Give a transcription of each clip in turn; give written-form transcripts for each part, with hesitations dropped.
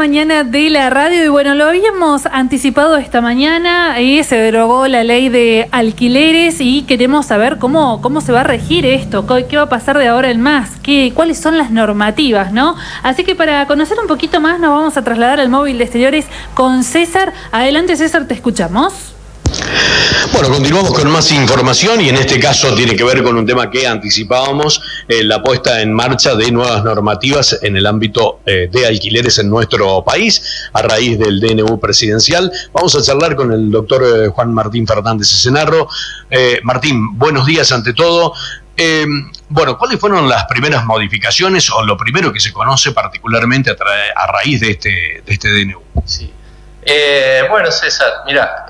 Mañana de la radio y bueno, lo habíamos anticipado esta mañana, se derogó la ley de alquileres y queremos saber cómo se va a regir esto, qué va a pasar de ahora en más, cuáles son las normativas, ¿no? Así que para conocer un poquito más nos vamos a trasladar al móvil de exteriores con César. Adelante, César, te escuchamos. Bueno, continuamos con más información y en este caso tiene que ver con un tema que anticipábamos, la puesta en marcha de nuevas normativas en el ámbito de alquileres en nuestro país a raíz del DNU presidencial. Vamos a charlar con el doctor Juan Martín Fernández Ecenarro. Martín, buenos días ante todo. Bueno, ¿cuáles fueron las primeras modificaciones o lo primero que se conoce particularmente a raíz de este DNU? Sí. Bueno, César, mira,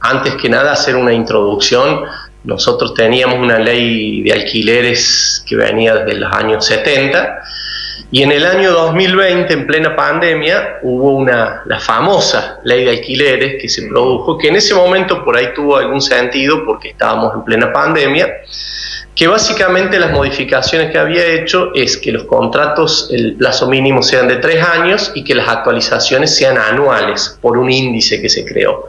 antes que nada hacer una introducción. Nosotros teníamos una ley de alquileres que venía desde los años 70 y en el año 2020, en plena pandemia, hubo la famosa ley de alquileres que se produjo, que en ese momento por ahí tuvo algún sentido porque estábamos en plena pandemia, que básicamente las modificaciones que había hecho es que los contratos, el plazo mínimo sean de 3 años y que las actualizaciones sean anuales por un índice que se creó.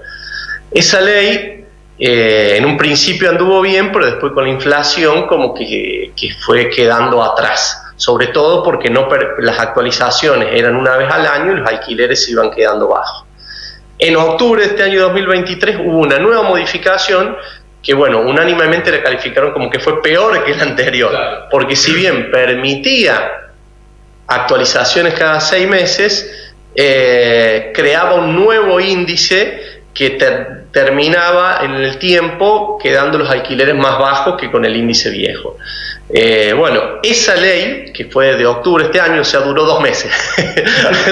Esa ley en un principio anduvo bien, pero después con la inflación como que fue quedando atrás, sobre todo porque las actualizaciones eran una vez al año y los alquileres se iban quedando bajos. En octubre de este año 2023 hubo una nueva modificación que, bueno, unánimemente la calificaron como que fue peor que la anterior, porque si bien permitía actualizaciones cada 6 meses, creaba un nuevo índice que terminaba en el tiempo quedando los alquileres más bajos que con el índice viejo. Bueno, esa ley, que fue de octubre de este año, o sea, duró 2 meses.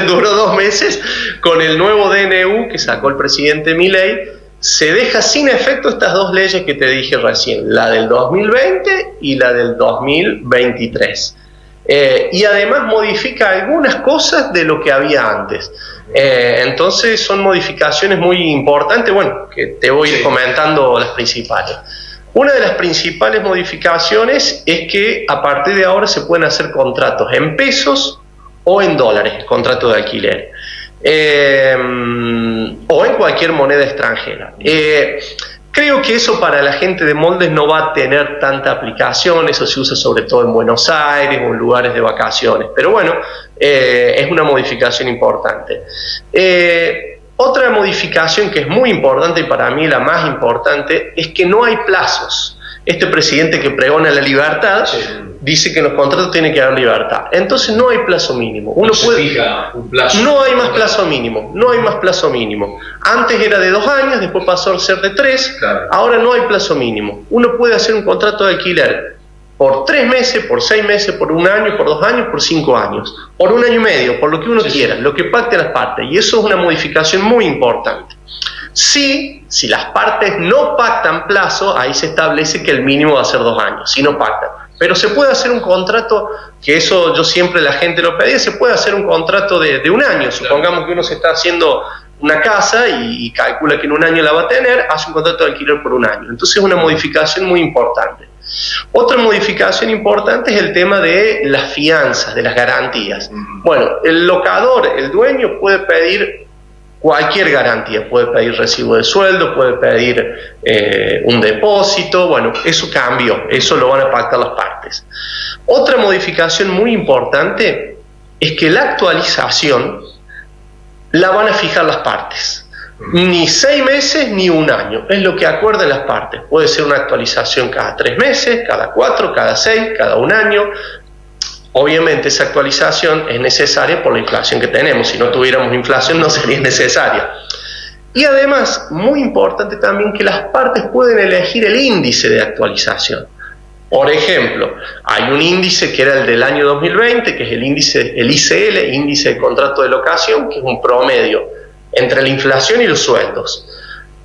Duró 2 meses. Con el nuevo DNU que sacó el presidente Milei, se deja sin efecto estas 2 leyes que te dije recién, la del 2020 y la del 2023. Y además modifica algunas cosas de lo que había antes. Entonces son modificaciones muy importantes, bueno, que te voy a ir comentando las principales. Una de las principales modificaciones es que a partir de ahora se pueden hacer contratos en pesos o en dólares, contratos de alquiler, o en cualquier moneda extranjera. Creo que eso para la gente de moldes no va a tener tanta aplicación, eso se usa sobre todo en Buenos Aires o en lugares de vacaciones, pero bueno, es una modificación importante. Otra modificación que es muy importante y para mí la más importante es que no hay plazos. Este presidente que pregona la libertad dice que en los contratos tiene que haber libertad. Entonces no hay plazo mínimo. Uno puede, fija un plazo. No hay más plazo mínimo. No hay más plazo mínimo. Antes era de 2 años, después pasó a ser de 3. Claro. Ahora no hay plazo mínimo. Uno puede hacer un contrato de alquiler por 3 meses, por 6 meses, por 1 año, por 2 años, por 5 años, por 1 año y medio, por lo que uno quiera, lo que pacte las partes. Y eso es una modificación muy importante. Si las partes no pactan plazo, ahí se establece que el mínimo va a ser 2 años, si no pactan. Pero se puede hacer un contrato, que eso yo siempre la gente lo pedía, se puede hacer un contrato de 1 año. Supongamos que uno se está haciendo una casa y calcula que en 1 año la va a tener, hace un contrato de alquiler por 1 año. Entonces es una modificación muy importante. Otra modificación importante es el tema de las fianzas, de las garantías. Bueno, el locador, el dueño puede pedir cualquier garantía, puede pedir recibo de sueldo, puede pedir un depósito, bueno, eso cambió, eso lo van a pactar las partes. Otra modificación muy importante es que la actualización la van a fijar las partes. Ni 6 meses ni 1 año, es lo que acuerden las partes. Puede ser una actualización cada 3 meses, cada 4, cada 6, cada 1 año. Obviamente esa actualización es necesaria por la inflación que tenemos. Si no tuviéramos inflación no sería necesaria. Y además, muy importante también que las partes pueden elegir el índice de actualización. Por ejemplo, hay un índice que era el del año 2020, que es el ICL, índice de contrato de locación, que es un promedio entre la inflación y los sueldos.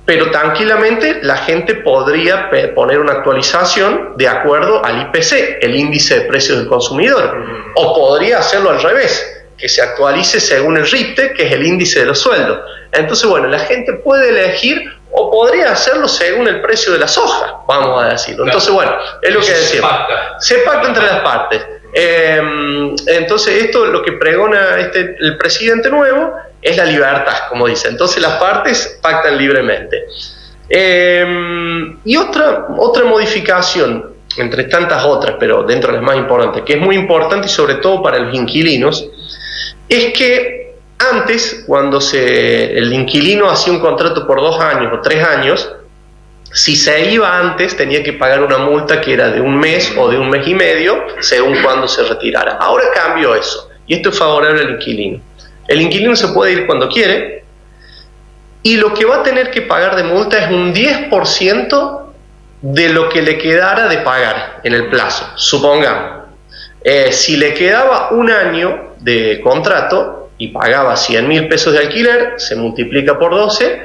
Pero tranquilamente la gente podría poner una actualización de acuerdo al IPC, el índice de precios del consumidor, o podría hacerlo al revés, que se actualice según el RIPTE, que es el índice de los sueldos. Entonces, bueno, la gente puede elegir o podría hacerlo según el precio de la soja, vamos a decirlo. Entonces, bueno, es lo que decimos. Se pacta entre las partes. Entonces esto, lo que pregona el presidente nuevo, es la libertad, como dice. Entonces las partes pactan libremente. Y otra modificación, entre tantas otras, pero dentro de las más importantes, que es muy importante y sobre todo para los inquilinos, es que antes, cuando el inquilino hacía un contrato por 2 años o 3 años, si se iba antes tenía que pagar una multa que era de 1 mes o de 1 mes y medio, según cuando se retirara. Ahora cambió eso, y esto es favorable al inquilino. El inquilino se puede ir cuando quiere, y lo que va a tener que pagar de multa es un 10% de lo que le quedara de pagar en el plazo. Supongamos, si le quedaba 1 año de contrato y pagaba 100.000 pesos de alquiler, se multiplica por 12,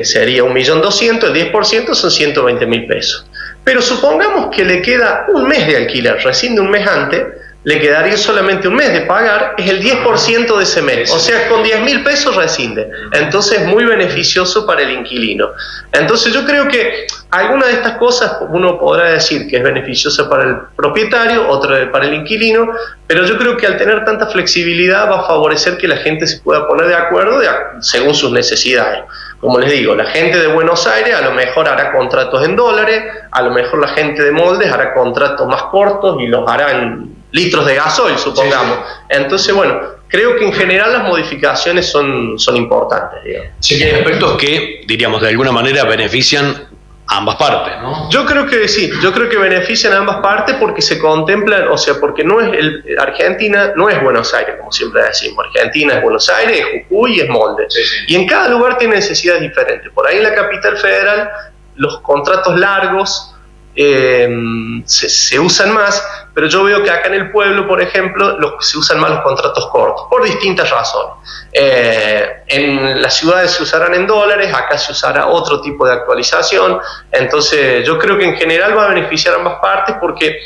sería 1.200.000, el 10% son 120.000 pesos. Pero supongamos que le queda 1 mes de alquiler, rescinde 1 mes antes, le quedaría solamente 1 mes de pagar, es el 10% de ese mes, o sea, con 10.000 pesos rescinde. Entonces es muy beneficioso para el inquilino. Entonces yo creo que alguna de estas cosas uno podrá decir que es beneficiosa para el propietario, otra para el inquilino, pero yo creo que al tener tanta flexibilidad va a favorecer que la gente se pueda poner de acuerdo según sus necesidades. Como les digo, la gente de Buenos Aires a lo mejor hará contratos en dólares, a lo mejor la gente de Moldes hará contratos más cortos y los hará en litros de gasoil, supongamos. Sí, sí. Entonces, bueno, creo que en general las modificaciones son importantes, digamos. Sí, que hay aspectos que, diríamos, de alguna manera benefician a ambas partes, ¿no? Yo creo que sí, yo creo que benefician a ambas partes porque se contemplan, o sea, porque no es Argentina no es Buenos Aires, como siempre decimos. Argentina es Buenos Aires, es Jujuy y es Moldes. Sí, sí. Y en cada lugar tiene necesidades diferentes. Por ahí en la capital federal los contratos largos se usan más, pero yo veo que acá en el pueblo, por ejemplo, se usan más los contratos cortos, por distintas razones. En las ciudades se usarán en dólares, acá se usará otro tipo de actualización. Entonces yo creo que en general va a beneficiar a ambas partes porque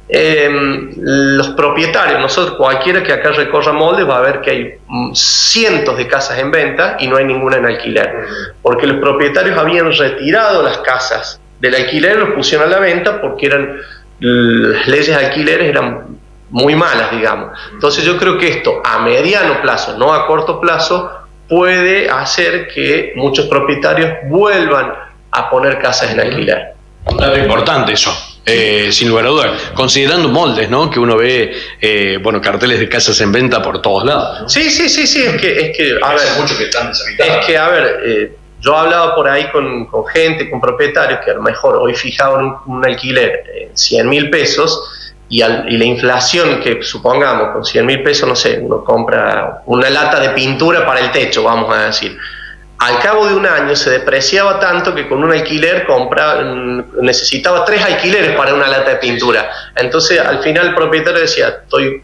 los propietarios, nosotros, cualquiera que acá recorra Moldes va a ver que hay cientos de casas en venta y no hay ninguna en alquiler, porque los propietarios habían retirado las casas del alquiler, los pusieron a la venta porque las leyes de alquileres eran muy malas, digamos. Entonces yo creo que esto a mediano plazo, no a corto plazo, puede hacer que muchos propietarios vuelvan a poner casas en alquiler. Claro, importante eso. Sin lugar a dudas, considerando Moldes, ¿no? Que uno ve, carteles de casas en venta por todos lados, ¿no? Sí, es que a ver, mucho que están deshabitados. Es que, a ver, yo hablaba por ahí con gente, con propietarios que a lo mejor hoy fijaban un alquiler en 100.000 pesos y la inflación que supongamos con 100.000 pesos, no sé, uno compra una lata de pintura para el techo, vamos a decir. Al cabo de 1 año se depreciaba tanto que con un alquiler necesitaba 3 alquileres para una lata de pintura. Entonces al final el propietario decía, estoy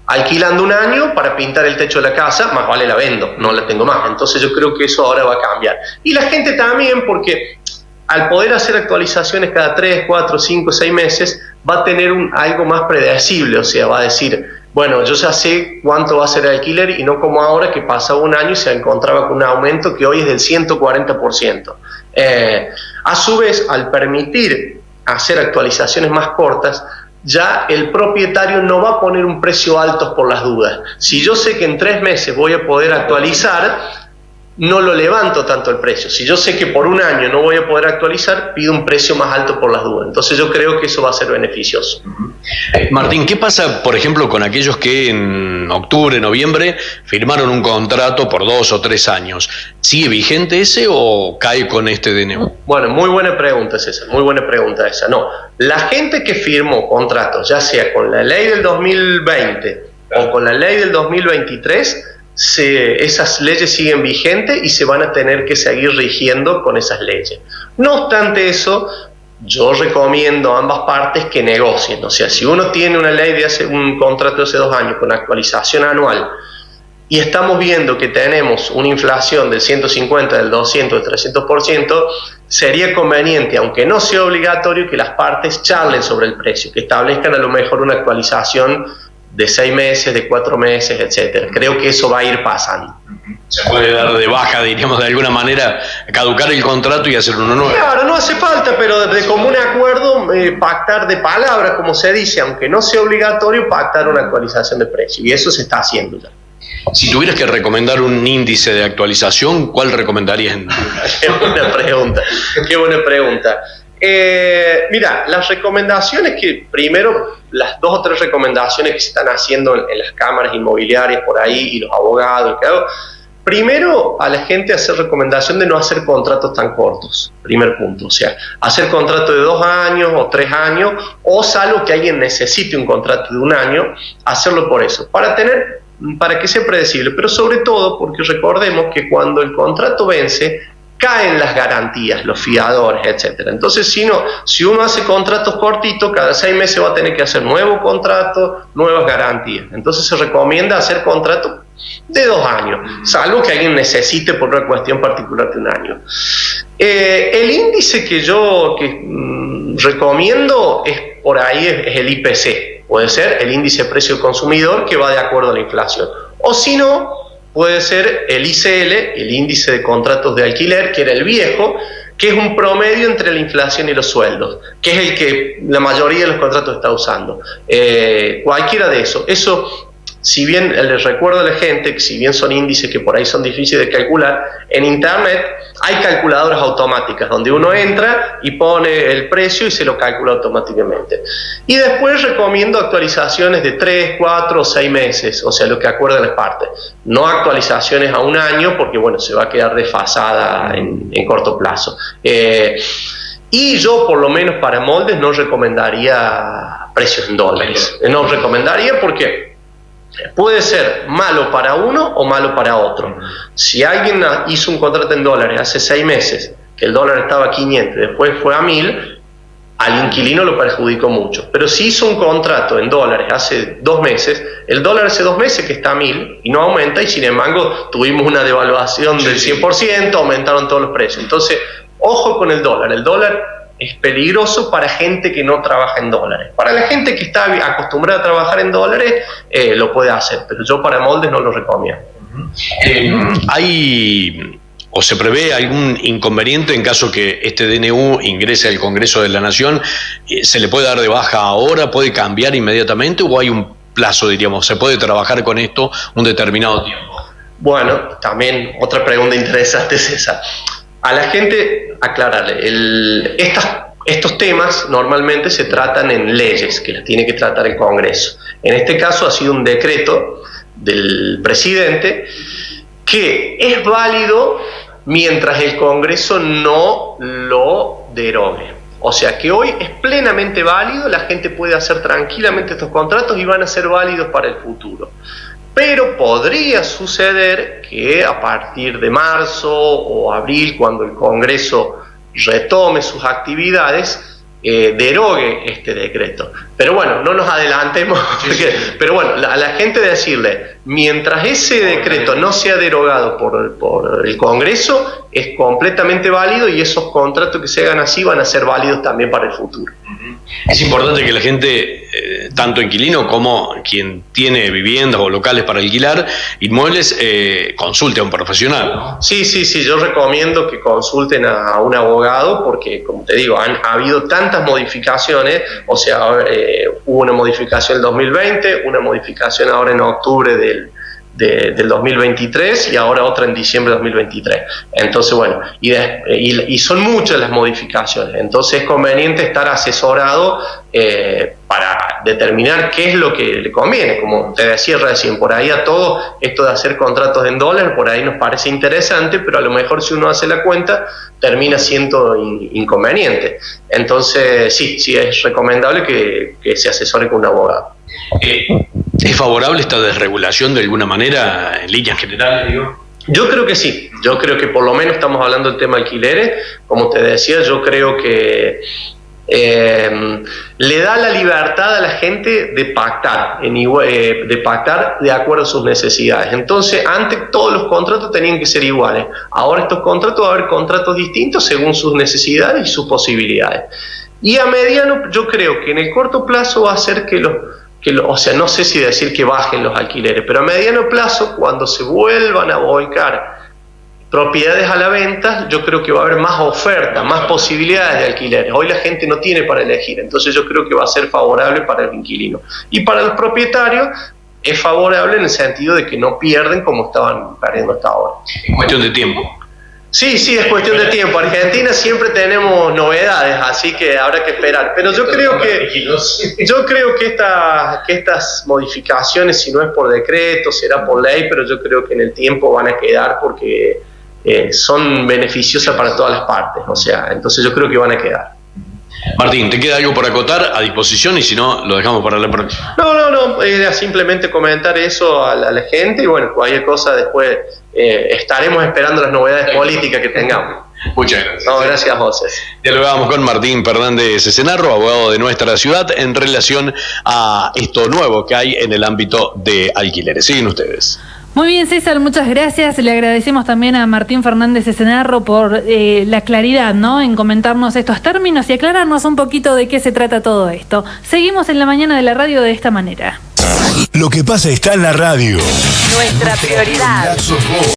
alquilando 1 año para pintar el techo de la casa, más vale la vendo, no la tengo más. Entonces yo creo que eso ahora va a cambiar. Y la gente también, porque al poder hacer actualizaciones cada 3, 4, 5, 6 meses, va a tener algo más predecible, o sea, va a decir, bueno, yo ya sé cuánto va a ser el alquiler y no como ahora que pasaba 1 año y se encontraba con un aumento que hoy es del 140%. A su vez, al permitir hacer actualizaciones más cortas, ya el propietario no va a poner un precio alto por las dudas. Si yo sé que en 3 meses voy a poder actualizar, no lo levanto tanto el precio. Si yo sé que por 1 año no voy a poder actualizar, pido un precio más alto por las dudas. Entonces yo creo que eso va a ser beneficioso. Martín, ¿qué pasa, por ejemplo, con aquellos que en octubre, noviembre firmaron un contrato por 2 o 3 años? ¿Sigue vigente ese o cae con este DNU? Bueno, muy buena pregunta, César, muy buena pregunta esa. No, la gente que firmó contratos, ya sea con la ley del 2020 o con la ley del 2023, esas leyes siguen vigentes y se van a tener que seguir rigiendo con esas leyes. No obstante eso, yo recomiendo a ambas partes que negocien. O sea, si uno tiene una ley un contrato de hace 2 años con actualización anual y estamos viendo que tenemos una inflación del 150, del 200, del 300%, sería conveniente, aunque no sea obligatorio, que las partes charlen sobre el precio, que establezcan a lo mejor una actualización de 6 meses, de 4 meses, etcétera. Creo que eso va a ir pasando. Se puede dar de baja, diríamos, de alguna manera, caducar el contrato y hacer uno nuevo. Claro, no hace falta, pero de común acuerdo, pactar de palabra, como se dice, aunque no sea obligatorio, pactar una actualización de precio. Y eso se está haciendo ya. Si tuvieras que recomendar un índice de actualización, ¿cuál recomendarías? Qué buena pregunta, qué buena pregunta. Mira, las recomendaciones que, primero, las 2 o 3 recomendaciones que se están haciendo en las cámaras inmobiliarias por ahí y los abogados, primero a la gente hacer recomendación de no hacer contratos tan cortos, primer punto, o sea, hacer contratos de 2 años o 3 años, o salvo que alguien necesite un contrato de 1 año, hacerlo por eso, para que sea predecible, pero sobre todo porque recordemos que cuando el contrato vence, caen las garantías, los fiadores, etcétera. Entonces, si uno hace contratos cortitos, cada 6 meses va a tener que hacer nuevos contratos, nuevas garantías. Entonces se recomienda hacer contratos de 2 años, salvo que alguien necesite por una cuestión particular de 1 año. El índice que yo recomiendo por ahí es el IPC, puede ser el índice de precio del consumidor, que va de acuerdo a la inflación. O si no, puede ser el ICL, el índice de contratos de alquiler, que era el viejo, que es un promedio entre la inflación y los sueldos, que es el que la mayoría de los contratos está usando. Cualquiera de eso. Eso, si bien les recuerdo a la gente que si bien son índices que por ahí son difíciles de calcular, en internet hay calculadoras automáticas donde uno entra y pone el precio y se lo calcula automáticamente. Y después recomiendo actualizaciones de 3, 4 o 6 meses, o sea, lo que acuerdan las partes. No actualizaciones a 1 año porque, bueno, se va a quedar desfasada en corto plazo. Y yo, por lo menos para moldes, no recomendaría precios en dólares. No recomendaría porque puede ser malo para uno o malo para otro. Si alguien hizo un contrato en dólares hace 6 meses, que el dólar estaba a 500, después fue a 1000, al inquilino lo perjudicó mucho. Pero si hizo un contrato en dólares hace 2 meses, el dólar hace 2 meses que está a 1000 y no aumenta, y sin embargo tuvimos una devaluación del 100%, aumentaron todos los precios. Entonces, ojo con el dólar. El dólar es peligroso para gente que no trabaja en dólares. Para la gente que está acostumbrada a trabajar en dólares, lo puede hacer, pero yo para moldes no lo recomiendo. ¿Hay o se prevé algún inconveniente en caso que este DNU ingrese al Congreso de la Nación? ¿Se le puede dar de baja ahora? ¿Puede cambiar inmediatamente? ¿O hay un plazo, diríamos? ¿Se puede trabajar con esto un determinado tiempo? Bueno, también otra pregunta interesante es esa. A la gente aclararle, estos temas normalmente se tratan en leyes, que las tiene que tratar el Congreso. En este caso ha sido un decreto del presidente que es válido mientras el Congreso no lo derogue. O sea que hoy es plenamente válido, la gente puede hacer tranquilamente estos contratos y van a ser válidos para el futuro. Pero podría suceder que a partir de marzo o abril, cuando el Congreso retome sus actividades, derogue este decreto. Pero bueno, no nos adelantemos, pero bueno, a la gente decirle, mientras ese decreto no sea derogado por el Congreso, es completamente válido, y esos contratos que se hagan así van a ser válidos también para el futuro. Es importante que la gente, tanto inquilino como quien tiene viviendas o locales para alquilar inmuebles, consulte a un profesional, ¿no? Sí, yo recomiendo que consulten a un abogado, porque, como te digo, ha habido tantas modificaciones. O sea, hubo una modificación en el 2020, una modificación ahora en octubre del 2023 y ahora otra en diciembre de 2023. Entonces, bueno, y son muchas las modificaciones. Entonces es conveniente estar asesorado para determinar qué es lo que le conviene. Como te decía recién, por ahí a todo esto de hacer contratos en dólares, por ahí nos parece interesante, pero a lo mejor si uno hace la cuenta termina siendo inconveniente. Entonces sí es recomendable que se asesore con un abogado. ¿Es favorable esta desregulación de alguna manera en líneas generales, digo? Yo creo que sí, yo creo que por lo menos estamos hablando del tema alquileres. Como te decía, yo creo que le da la libertad a la gente de pactar, de acuerdo a sus necesidades. Entonces, antes todos los contratos tenían que ser iguales. Ahora estos contratos va a haber contratos distintos según sus necesidades y sus posibilidades. Y a mediano, yo creo que en el corto plazo va a hacer que o sea, no sé si decir que bajen los alquileres, pero a mediano plazo, cuando se vuelvan a volcar propiedades a la venta, yo creo que va a haber más oferta, más posibilidades de alquileres. Hoy la gente no tiene para elegir, entonces yo creo que va a ser favorable para el inquilino. Y para los propietarios es favorable en el sentido de que no pierden como estaban perdiendo hasta ahora. Es cuestión de tiempo. Sí, es cuestión de tiempo. Argentina siempre tenemos novedades, así que habrá que esperar. Pero yo creo que estas modificaciones, si no es por decreto, será por ley, pero yo creo que en el tiempo van a quedar porque son beneficiosas para todas las partes. O sea, entonces yo creo que van a quedar. Martín, ¿te queda algo por acotar a disposición y si no, lo dejamos para la próxima? No, era simplemente comentar eso a la gente y bueno, cualquier cosa después estaremos esperando las novedades políticas que tengamos. Muchas gracias. No, gracias, José. Dialogamos con Martín Fernández Cesenarro, abogado de nuestra ciudad, en relación a esto nuevo que hay en el ámbito de alquileres. Siguen ustedes. Muy bien, César, muchas gracias. Le agradecemos también a Martín Fernández Cesenarro por la claridad, ¿no?, en comentarnos estos términos y aclararnos un poquito de qué se trata todo esto. Seguimos en la mañana de la radio de esta manera. Lo que pasa está en la radio. Nuestra prioridad.